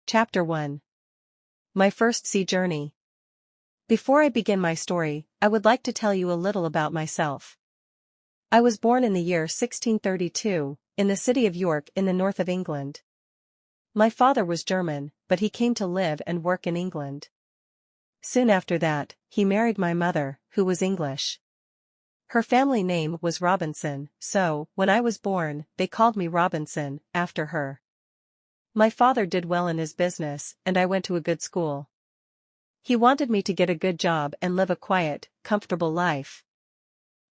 Chapter 1. My first sea journey. Before I begin my story, I would like to tell you a little about myself. I was born in the year 1632, in the city of York in the north of England. My father was German, but he came to live and work in England. Soon after that, he married my mother, who was English. Her family name was Robinson, so, when I was born, they called me Robinson, after her. My father did well in his business, and I went to a good school. He wanted me to get a good job and live a quiet, comfortable life.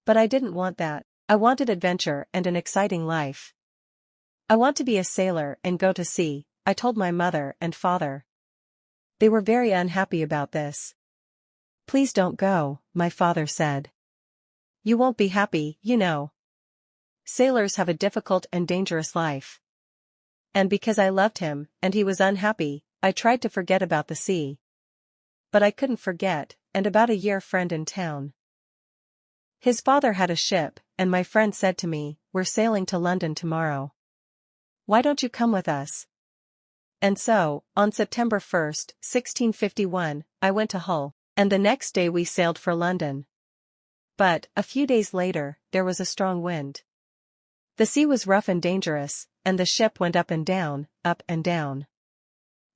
But I didn't want that. I wanted adventure and an exciting life. I want to be a sailor and go to sea, I told my mother and father. They were very unhappy about this. Please don't go, my father said. You won't be happy, you know. Sailors have a difficult and dangerous life. And because I loved him, and he was unhappy, I tried to forget about the sea. But I couldn't forget, and about a year friend in town. His father had a ship, and my friend said to me, "We're sailing to London tomorrow. Why don't you come with us?" And so, on September 1st, 1651, I went to Hull, and the next day we sailed for London. But, a few days later, there was a strong wind. The sea was rough and dangerous, and the ship went up and down, up and down.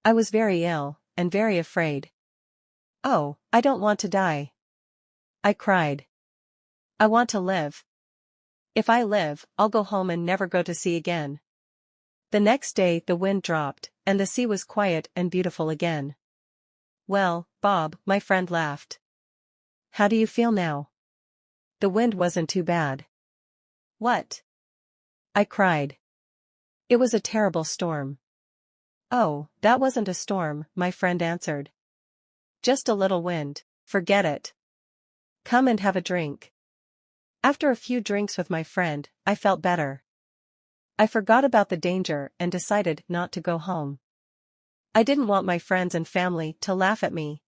I was very ill, and very afraid. "Oh, I don't want to die," I cried. "I want to live. If I live, I'll go home and never go to sea again." The next day the wind dropped, and the sea was quiet and beautiful again. "Well, Bob," my friend laughed. "How do you feel now? The wind wasn't too bad." "What?" I cried. "It was a terrible storm." "Oh, that wasn't a storm," my friend answered. "Just a little wind, forget it. Come and have a drink." After a few drinks with my friend, I felt better. I forgot about the danger and decided not to go home. I didn't want my friends and family to laugh at me.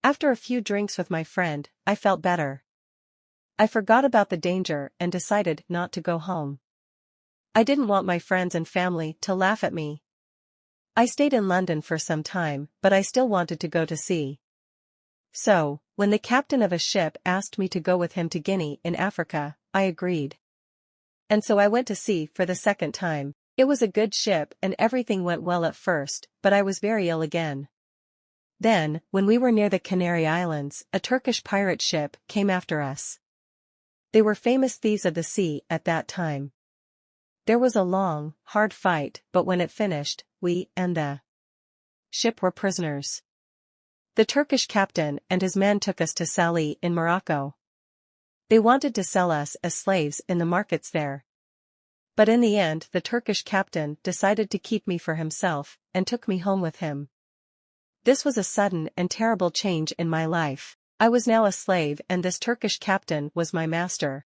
After a few drinks with my friend, I felt better. I forgot about the danger and decided not to go home. I didn't want my friends and family to laugh at me. I stayed in London for some time, but I still wanted to go to sea. So, when the captain of a ship asked me to go with him to Guinea in Africa, I agreed. And so I went to sea for the second time. It was a good ship and everything went well at first, but I was very ill again. Then, when we were near the Canary Islands, a Turkish pirate ship came after us. They were famous thieves of the sea at that time. There was a long, hard fight, but when it finished, we and the ship were prisoners. The Turkish captain and his men took us to Salé in Morocco. They wanted to sell us as slaves in the markets there. But in the end the Turkish captain decided to keep me for himself, and took me home with him. This was a sudden and terrible change in my life. I was now a slave and this Turkish captain was my master.